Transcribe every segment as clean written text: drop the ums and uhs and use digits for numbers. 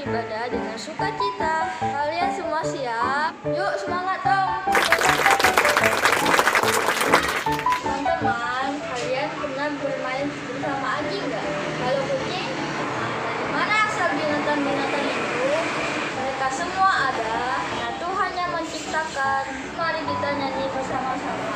beribadah dengan sukacita. Kalian semua siap? Yuk semangat dong! Teman-teman, kalian pernah bermain bersama anjing nggak? Kalau kucing, dari mana asal binatang-binatang itu? Mereka semua ada. Nah, Tuhan yang menciptakan. Mari kita nyanyi bersama-sama.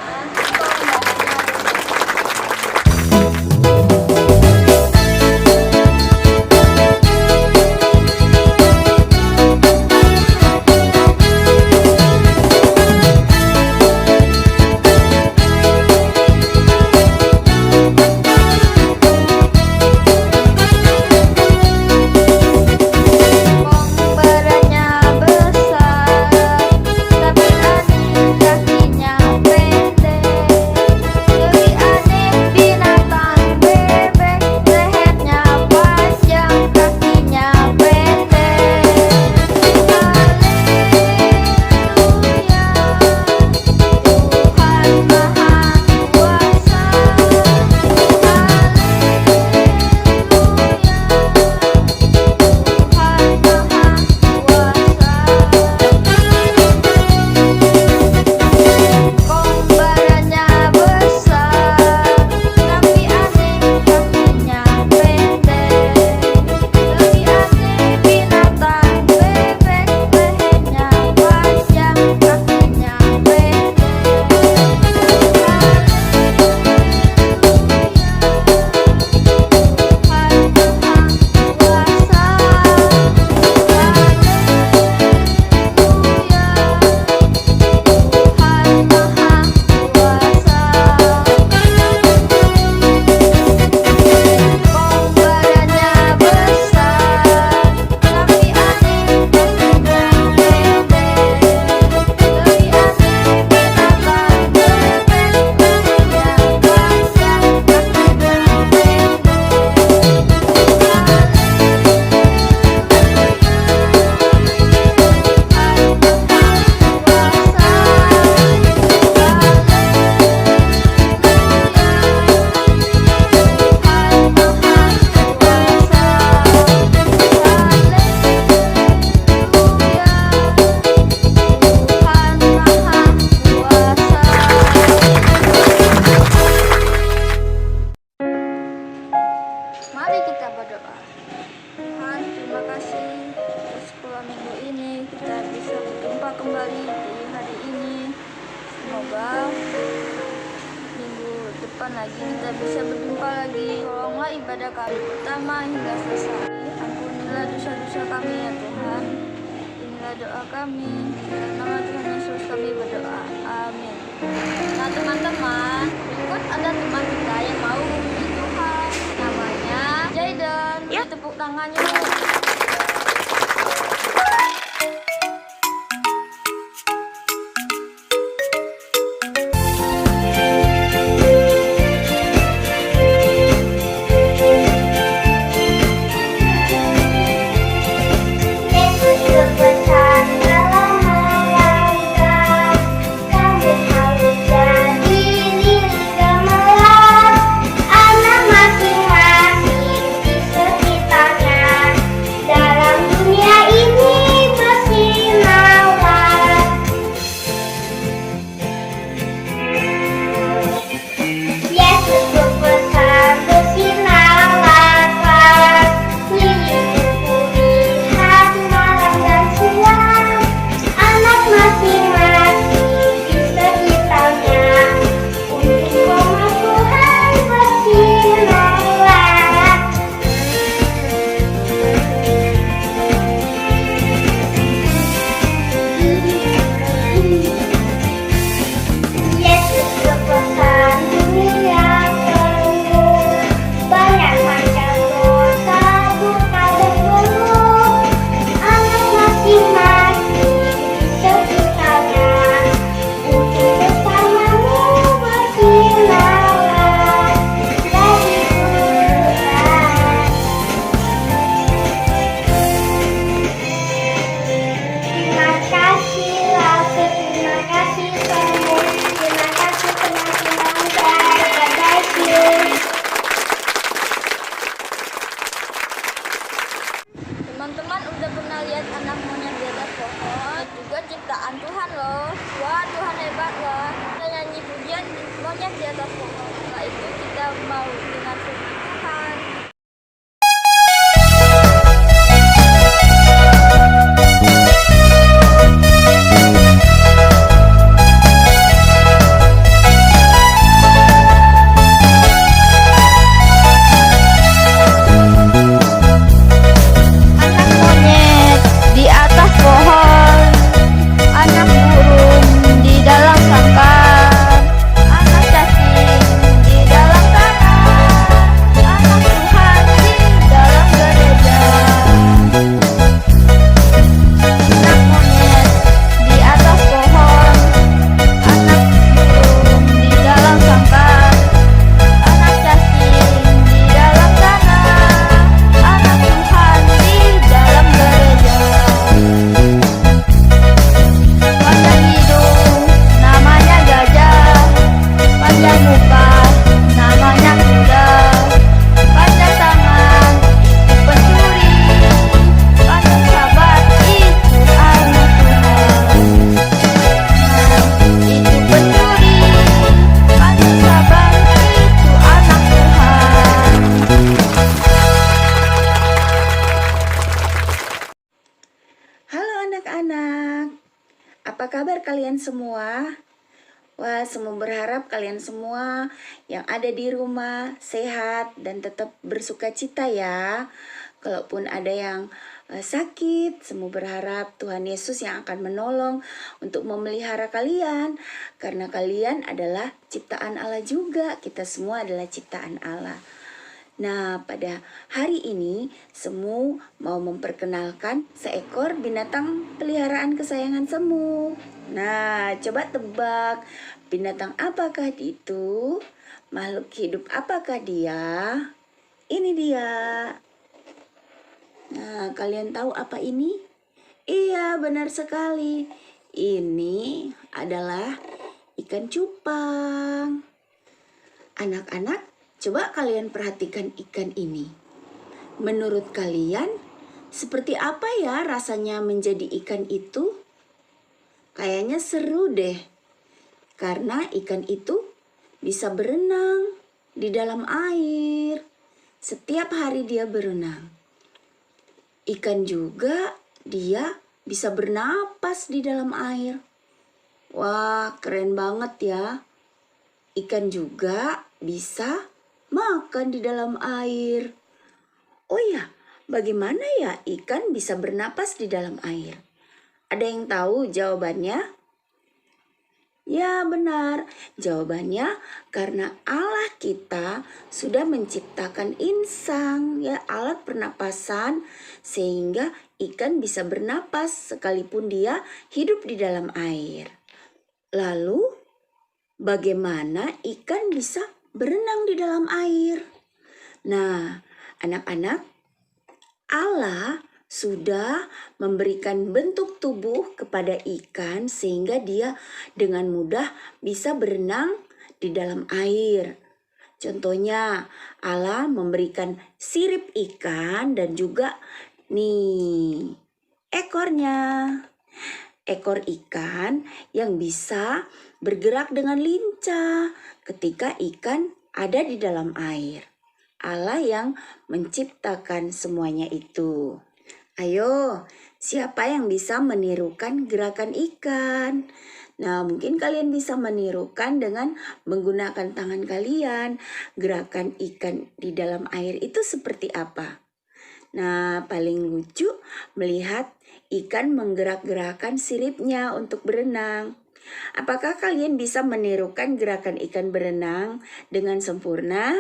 Mari kita berdoa. Tuhan, terima kasih untuk sekolah minggu ini kita bisa berjumpa kembali di hari ini. Semoga minggu depan lagi kita bisa berjumpa lagi. Tolonglah ibadah kami pertama hingga selesai. Ampunilah dosa-dosa kami ya Tuhan. Inilah doa kami. Dalam nama Tuhan Yesus kami berdoa. Amin. Nah teman-teman, berikut ada teman kita yang mau memuji Tuhan. Namanya Jayden. Tepuk tangannya. Dalam dunia ini bersih lihat anak monyet di atas pohon? Juga ciptaan Tuhan loh. Wah, Tuhan hebat loh. Kita nyanyi pujian monyet di atas pohon. Setelah itu kita mau dengar firman Tuhan. Apa kabar kalian semua? Wah, semua berharap kalian semua yang ada di rumah sehat dan tetap bersuka cita ya. Kalaupun ada yang sakit, semua berharap Tuhan Yesus yang akan menolong untuk memelihara kalian. Karena kalian adalah ciptaan Allah juga, kita semua adalah ciptaan Allah. Nah, pada hari ini Semu mau memperkenalkan seekor binatang peliharaan kesayangan Semu. Nah, coba tebak binatang apakah itu? Makhluk hidup apakah dia? Ini dia. Nah, kalian tahu apa ini? Iya, benar sekali. Ini adalah ikan cupang. Anak-anak, coba kalian perhatikan ikan ini. Menurut kalian, seperti apa ya rasanya menjadi ikan itu? Kayaknya seru deh. Karena ikan itu bisa berenang di dalam air. Setiap hari dia berenang. Ikan juga dia bisa bernapas di dalam air. Wah, keren banget ya. Ikan juga bisa makan di dalam air. Oh ya, bagaimana ya ikan bisa bernapas di dalam air? Ada yang tahu jawabannya? Ya benar, jawabannya karena Allah kita sudah menciptakan insang, ya alat pernapasan, sehingga ikan bisa bernapas sekalipun dia hidup di dalam air. Lalu, bagaimana ikan bisa berenang di dalam air? Nah, anak-anak, Allah sudah memberikan bentuk tubuh kepada ikan sehingga dia dengan mudah bisa berenang di dalam air. Contohnya, Allah memberikan sirip ikan dan juga nih ekornya. Ekor ikan yang bisa bergerak dengan lincah ketika ikan ada di dalam air. Allah yang menciptakan semuanya itu. Ayo, siapa yang bisa menirukan gerakan ikan? Nah, mungkin kalian bisa menirukan dengan menggunakan tangan kalian. Gerakan ikan di dalam air itu seperti apa? Nah, paling lucu melihat ikan menggerak-gerakkan siripnya untuk berenang. Apakah kalian bisa menirukan gerakan ikan berenang dengan sempurna?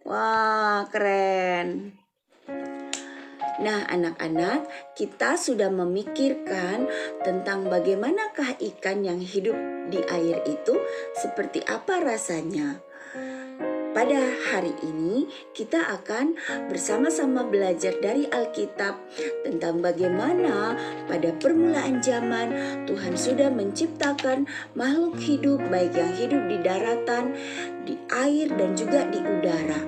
Wah, keren. Nah, anak-anak, kita sudah memikirkan tentang bagaimanakah ikan yang hidup di air itu seperti apa rasanya. Pada hari ini kita akan bersama-sama belajar dari Alkitab tentang bagaimana pada permulaan zaman Tuhan sudah menciptakan makhluk hidup baik yang hidup di daratan, di air dan juga di udara.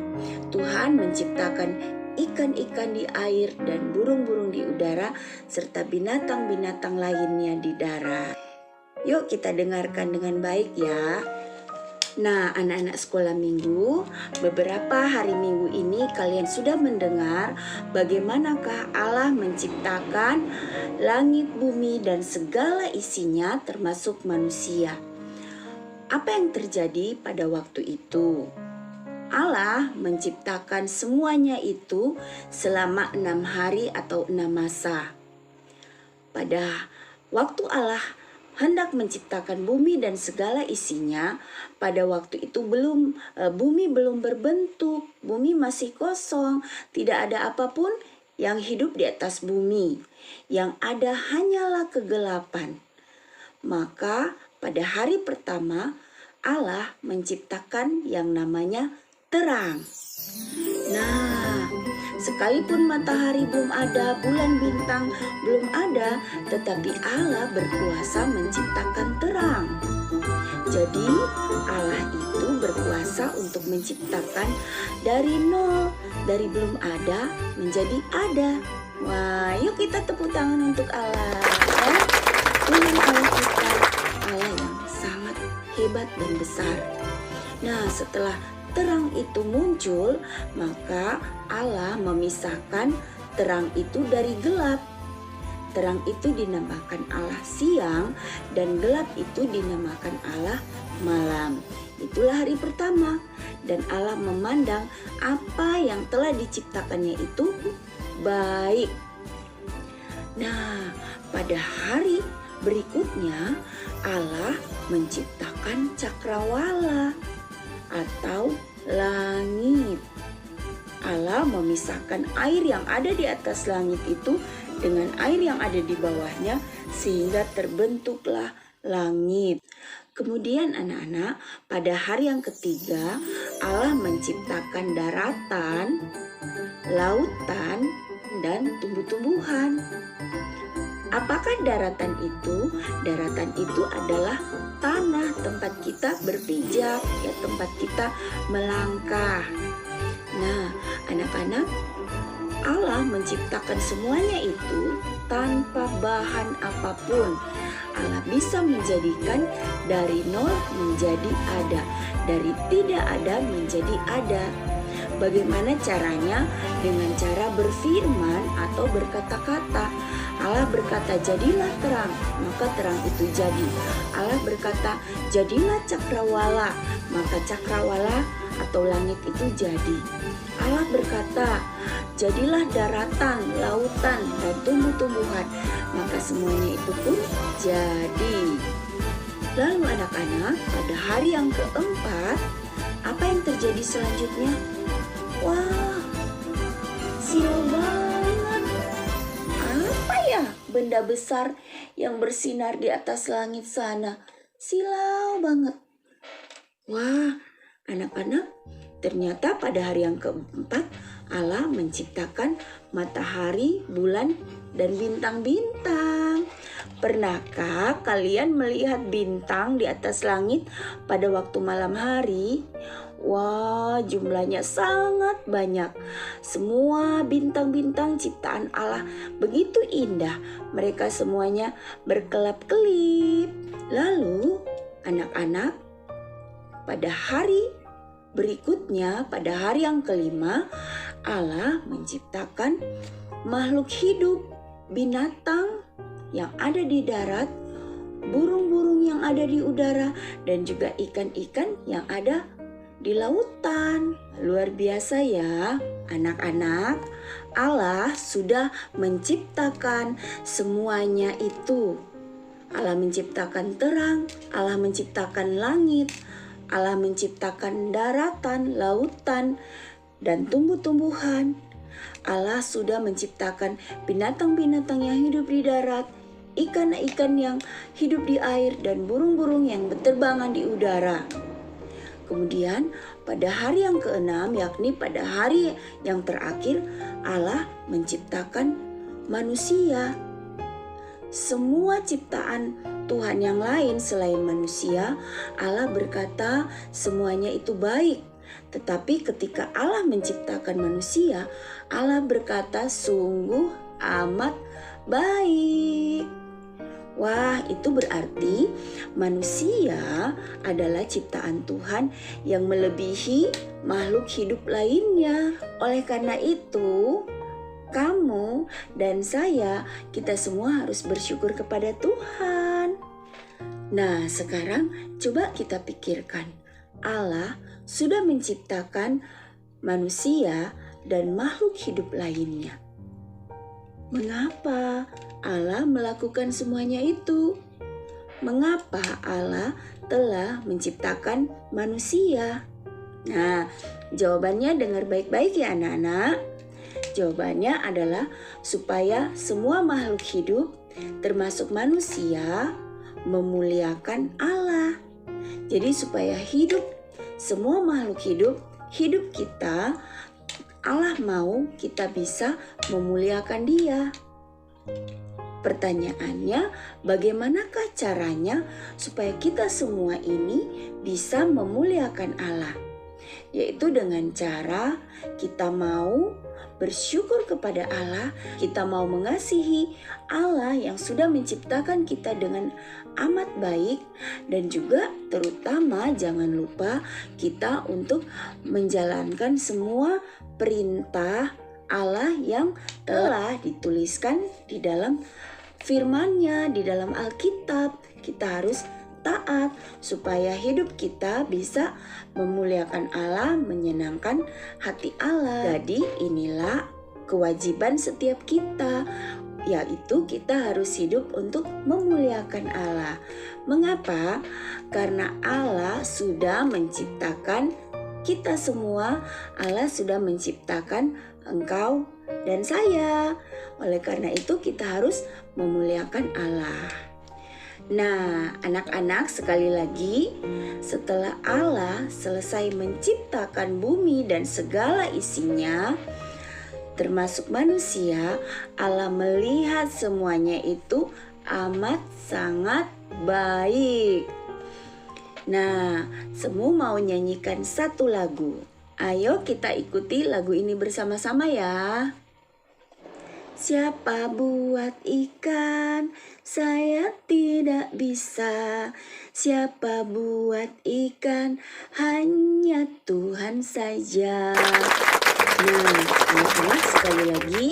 Tuhan menciptakan ikan-ikan di air dan burung-burung di udara, serta binatang-binatang lainnya di darat. Yuk kita dengarkan dengan baik ya. Nah, anak-anak sekolah minggu, beberapa hari minggu ini kalian sudah mendengar bagaimanakah Allah menciptakan langit, bumi, dan segala isinya termasuk manusia. Apa yang terjadi pada waktu itu? Allah menciptakan semuanya itu selama 6 hari atau 6 masa. Pada waktu Allah hendak menciptakan bumi dan segala isinya, pada waktu itu bumi belum berbentuk, bumi masih kosong, tidak ada apapun yang hidup di atas bumi. Yang ada hanyalah kegelapan. Maka pada hari pertama Allah menciptakan yang namanya terang. Nah, sekalipun matahari belum ada, bulan bintang belum ada, tetapi Allah berkuasa menciptakan terang. Jadi Allah itu berkuasa untuk menciptakan dari nol, dari belum ada menjadi ada. Wah, yuk kita tepuk tangan untuk Allah ya. Tuhan Allah kita, Allah yang sangat hebat dan besar. Nah, setelah terang itu muncul, maka Allah memisahkan terang itu dari gelap. Terang itu dinamakan Allah siang dan gelap itu dinamakan Allah malam. Itulah hari pertama dan Allah memandang apa yang telah diciptakannya itu baik. Nah, pada hari berikutnya Allah menciptakan cakrawala atau langit. Allah memisahkan air yang ada di atas langit itu dengan air yang ada di bawahnya sehingga terbentuklah langit. Kemudian anak-anak, pada hari yang ketiga Allah menciptakan daratan, lautan, dan tumbuh-tumbuhan. Apakah daratan itu? Daratan itu adalah tanah tempat kita berpijak, ya, tempat kita melangkah. Nah, anak-anak, Allah menciptakan semuanya itu tanpa bahan apapun. Allah bisa menjadikan dari nol menjadi ada, dari tidak ada menjadi ada. Bagaimana caranya? Dengan cara berfirman atau berkata-kata. Allah berkata, jadilah terang, maka terang itu jadi. Allah berkata, jadilah cakrawala, maka cakrawala atau langit itu jadi. Allah berkata, jadilah daratan, lautan, dan tumbuh-tumbuhan, maka semuanya itu pun jadi. Lalu anak-anak, pada hari yang keempat, apa yang terjadi selanjutnya? Wah, silau banget. Apa ya benda besar yang bersinar di atas langit sana? Silau banget. Wah, anak-anak, ternyata pada hari yang keempat Allah menciptakan matahari, bulan, dan bintang-bintang. Pernahkah kalian melihat bintang di atas langit pada waktu malam hari? Wah, jumlahnya sangat banyak. Semua bintang-bintang ciptaan Allah begitu indah. Mereka semuanya berkelap-kelip. Lalu, anak-anak, pada hari berikutnya, pada hari yang kelima, Allah menciptakan makhluk hidup, binatang yang ada di darat, burung-burung yang ada di udara, dan juga ikan-ikan yang ada di lautan. Luar biasa ya, anak-anak. Allah sudah menciptakan semuanya itu. Allah menciptakan terang, Allah menciptakan langit, Allah menciptakan daratan, lautan, dan tumbuh-tumbuhan. Allah sudah menciptakan binatang-binatang yang hidup di darat, ikan-ikan yang hidup di air, dan burung-burung yang berterbangan di udara. Kemudian pada hari yang keenam, yakni pada hari yang terakhir, Allah menciptakan manusia. Semua ciptaan Tuhan yang lain selain manusia, Allah berkata semuanya itu baik. Tetapi ketika Allah menciptakan manusia, Allah berkata sungguh amat baik. Wah, itu berarti manusia adalah ciptaan Tuhan yang melebihi makhluk hidup lainnya. Oleh karena itu, kamu dan saya, kita semua harus bersyukur kepada Tuhan. Nah, sekarang coba kita pikirkan. Allah sudah menciptakan manusia dan makhluk hidup lainnya. Mengapa Allah melakukan semuanya itu? Mengapa Allah telah menciptakan manusia? Nah, jawabannya dengar baik-baik ya anak-anak. Jawabannya adalah supaya semua makhluk hidup, termasuk manusia, memuliakan Allah. Jadi supaya semua makhluk hidup kita, Allah mau kita bisa memuliakan Dia. Pertanyaannya, bagaimanakah caranya supaya kita semua ini bisa memuliakan Allah? Yaitu dengan cara kita mau bersyukur kepada Allah, kita mau mengasihi Allah yang sudah menciptakan kita dengan amat baik, dan juga terutama jangan lupa kita untuk menjalankan semua perintah Allah yang telah dituliskan di dalam firman-Nya, di dalam Alkitab. Kita harus taat supaya hidup kita bisa memuliakan Allah, menyenangkan hati Allah. Jadi inilah kewajiban setiap kita, yaitu kita harus hidup untuk memuliakan Allah. Mengapa? Karena Allah sudah menciptakan kita semua. Allah sudah menciptakan engkau dan saya. Oleh karena itu kita harus memuliakan Allah. Nah, anak-anak, sekali lagi, setelah Allah selesai menciptakan bumi dan segala isinya, termasuk manusia, Allah melihat semuanya itu amat sangat baik. Nah, semua mau nyanyikan satu lagu. Ayo kita ikuti lagu ini bersama-sama ya. Siapa buat ikan? Saya tidak bisa. Siapa buat ikan? Hanya Tuhan saja. Nah, anak-anak, sekali lagi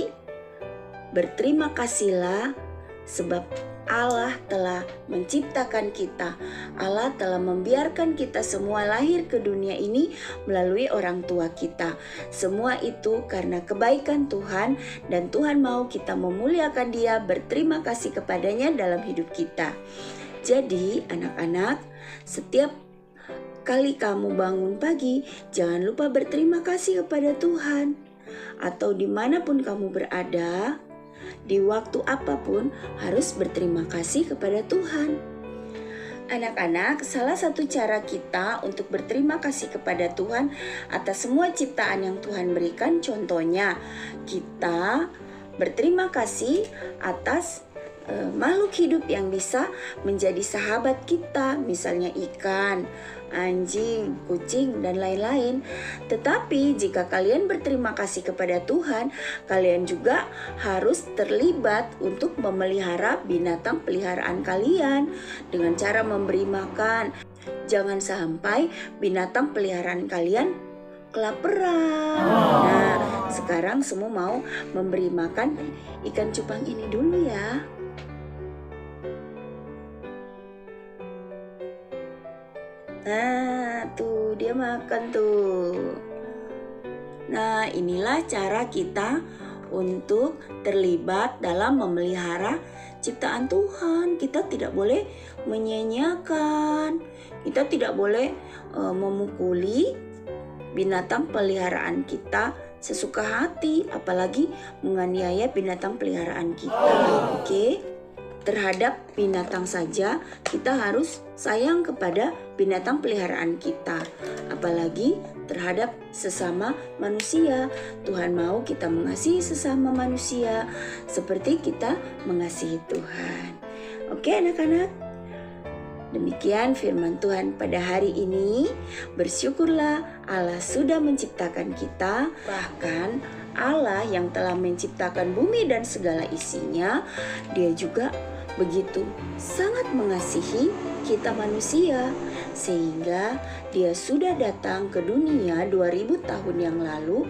berterima kasihlah sebab Allah telah menciptakan kita. Allah telah membiarkan kita semua lahir ke dunia ini melalui orang tua kita. Semua itu karena kebaikan Tuhan, dan Tuhan mau kita memuliakan Dia, berterima kasih kepadanya dalam hidup kita. Jadi anak-anak, setiap kali kamu bangun pagi, jangan lupa berterima kasih kepada Tuhan. Atau dimanapun kamu berada, di waktu apapun harus berterima kasih kepada Tuhan. Anak-anak, salah satu cara kita untuk berterima kasih kepada Tuhan atas semua ciptaan yang Tuhan berikan, contohnya kita berterima kasih atas makhluk hidup yang bisa menjadi sahabat kita, misalnya ikan, anjing, kucing, dan lain-lain. Tetapi jika kalian berterima kasih kepada Tuhan, kalian juga harus terlibat untuk memelihara binatang peliharaan kalian dengan cara memberi makan. Jangan sampai binatang peliharaan kalian kelaparan. Nah, sekarang semua mau memberi makan ikan cupang ini dulu ya. Nah, tuh dia makan tuh. Nah, inilah cara kita untuk terlibat dalam memelihara ciptaan Tuhan. Kita tidak boleh menyia-nyiakan. Kita tidak boleh memukuli binatang peliharaan kita sesuka hati, apalagi menganiaya binatang peliharaan kita. Oke? Terhadap binatang saja kita harus sayang kepada binatang peliharaan kita, apalagi terhadap sesama manusia. Tuhan mau kita mengasihi sesama manusia seperti kita mengasihi Tuhan. Oke anak-anak, Demikian firman Tuhan pada hari ini. Bersyukurlah Allah sudah menciptakan kita. Bahkan Allah yang telah menciptakan bumi dan segala isinya, Dia juga begitu sangat mengasihi kita manusia, sehingga Dia sudah datang ke dunia 2000 tahun yang lalu.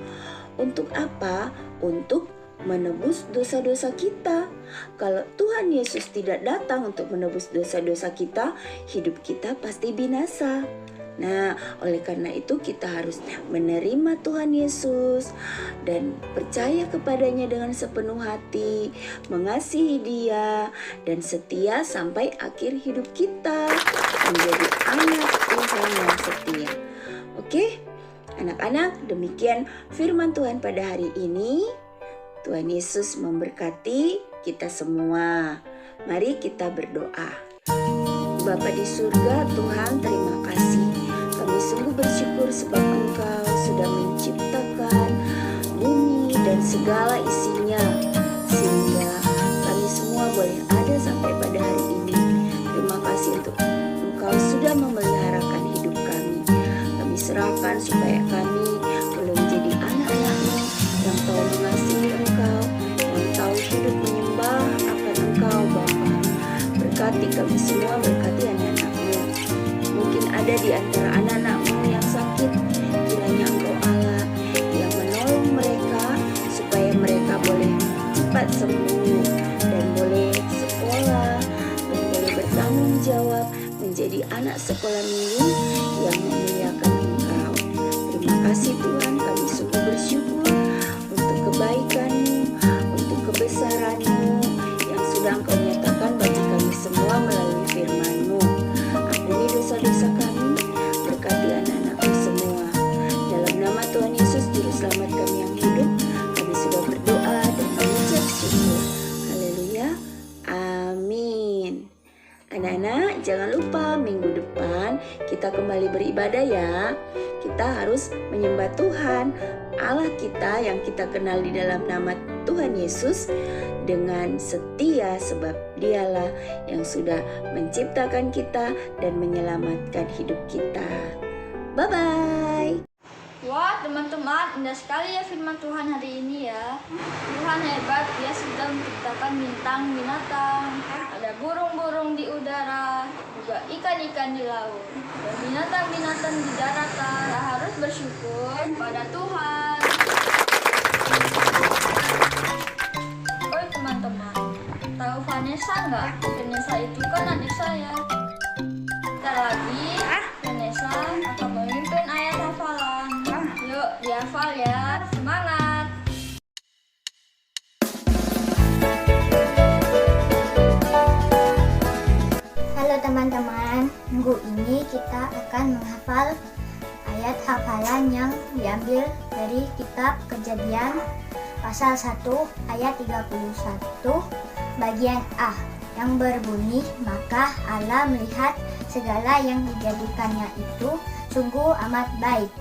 Untuk apa? Untuk menebus dosa-dosa kita. Kalau Tuhan Yesus tidak datang untuk menebus dosa-dosa kita, hidup kita pasti binasa. Nah, oleh karena itu kita harus menerima Tuhan Yesus dan percaya kepadanya dengan sepenuh hati, mengasihi Dia, dan setia sampai akhir hidup kita, menjadi anak Tuhan yang setia. Oke, anak-anak, demikian firman Tuhan pada hari ini. Tuhan Yesus memberkati kita semua. Mari kita berdoa. Bapa di surga, Tuhan, terima kasih. Kami sungguh bersyukur sebab Engkau sudah menciptakan bumi dan segala isinya, sehingga kami semua boleh ada sampai pada hari ini. Terima kasih untuk Engkau sudah memeliharakan hidup kami. Kami serahkan supaya kami boleh menjadi anak-anak-Mu yang tahu mengasihi Engkau, yang tahu hidup menyembah akan Engkau, Bapa. Berkati kami semua, berkati anak-anak-Mu. Mungkin ada di antara anak-anak-Mu yang sakit, kiranya Engkau Allah yang menolong mereka supaya mereka boleh cepat sembuh dan boleh sekolah dan boleh bertanggung jawab menjadi anak sekolah minggu yang memuliakan Engkau. Terima kasih Tuhan, kami sungguh bersyukur untuk kebaikan-Mu, untuk kebesaran-Mu yang sudah Engkau nyatakan bagi kami semua melalui firman-Mu. Ampuni dosa-dosa kami, berkati anak-anak-Mu semua. Dalam nama Tuhan Yesus, Juru Selamat kami yang hidup, kami sudah berdoa dan mengucap syukur. Haleluya, amin. Anak-anak, jangan lupa minggu depan kita kembali beribadah ya. Kita harus menyembah Tuhan, Allah kita yang kita kenal di dalam nama Tuhan Yesus dengan setia, sebab Dialah yang sudah menciptakan kita dan menyelamatkan hidup kita. Bye-bye. Wah teman-teman, indah sekali ya firman Tuhan hari ini ya. Tuhan hebat, Dia sudah menciptakan bintang, binatang, ada burung-burung di udara, juga ikan-ikan di laut, dan binatang-binatang di daratan. Kita harus bersyukur pada Tuhan. Oi teman-teman, tahu Vanessa nggak? Vanessa itu kan adik saya. Bentar lagi Vanessa akan memimpin ayat hafalan. Yuk dihafal ya, semangat! Halo teman-teman, minggu ini kita akan menghafal ayat hafalan yang diambil dari kitab Kejadian pasal 1 ayat 31 bagian A yang berbunyi, maka Allah melihat segala yang dijadikannya itu sungguh amat baik.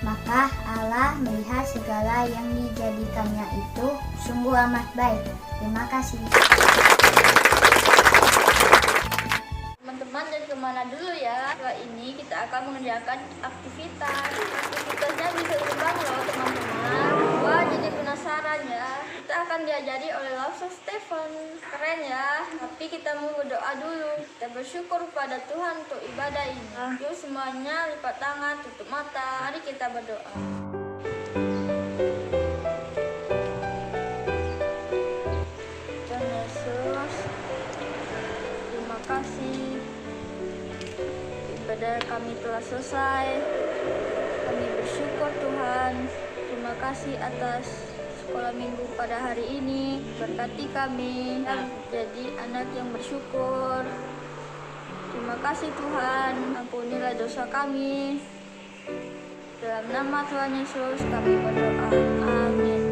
Maka Allah melihat segala yang dijadikannya itu sungguh amat baik. Terima kasih. Teman-teman jangan kemana dulu ya. Setelah ini kita akan mengerjakan aktivitas. Aktivitasnya bisa terbang loh teman-teman. Wah jadi penasaran ya. Kita akan diajari oleh Lawson Stephen. Keren ya. Tapi kita mau berdoa dulu. Kita bersyukur pada Tuhan untuk ibadah ini. Yuk semuanya lipat tangan, tutup mata. Mari kita berdoa. Tuhan Yesus, terima kasih. Ibadah kami telah selesai. Kami bersyukur Tuhan. Terima kasih atas sekolah minggu pada hari ini. Berkati kami jadi anak yang bersyukur. Terima kasih Tuhan. Ampunilah dosa kami. Dalam nama Tuhan Yesus kami berdoa. Amin.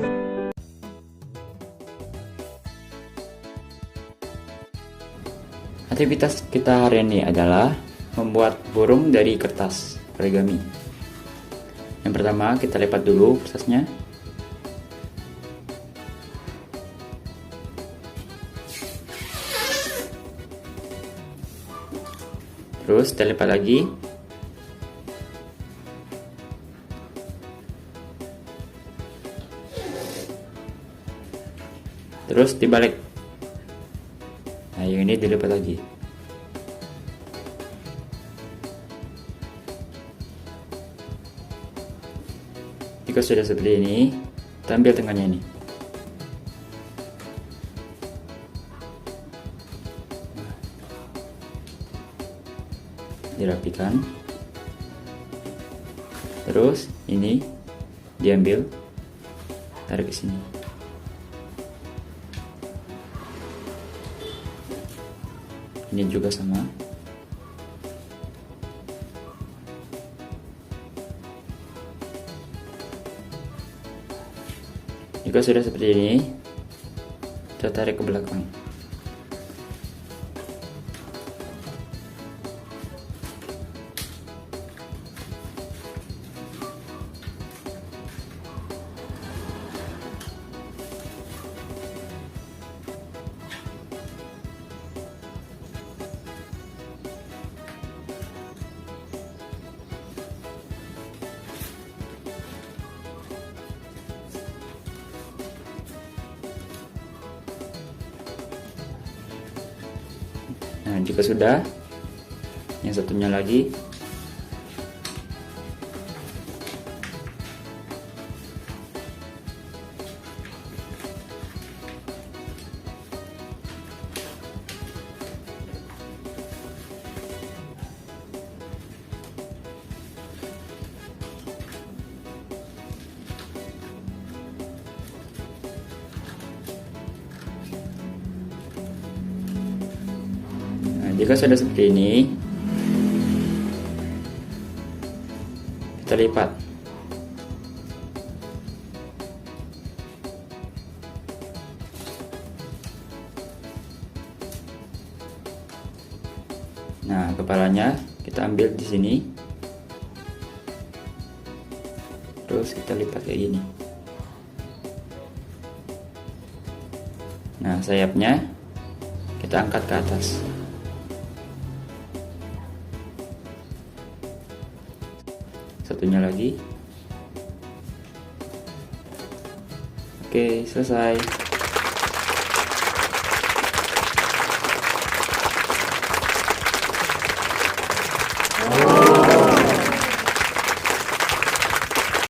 Aktivitas kita hari ini adalah membuat burung dari kertas origami. Yang pertama kita lipat dulu kertasnya. Terus kita lipat lagi. Terus dibalik. Nah, yang ini dilipat lagi. Jika sudah seperti ini, kita ambil tengahnya ini. Dirapikan. Terus ini diambil, tarik ke sini. Ini juga sama. Jika sudah seperti ini, kita tarik ke belakang. Nah, jika sudah, yang satunya lagi. Jika sudah seperti ini, kita lipat. Nah, kepalanya kita ambil di sini. Terus kita lipat kayak gini. Nah, sayapnya kita angkat ke atas. Satunya lagi. Oke, selesai.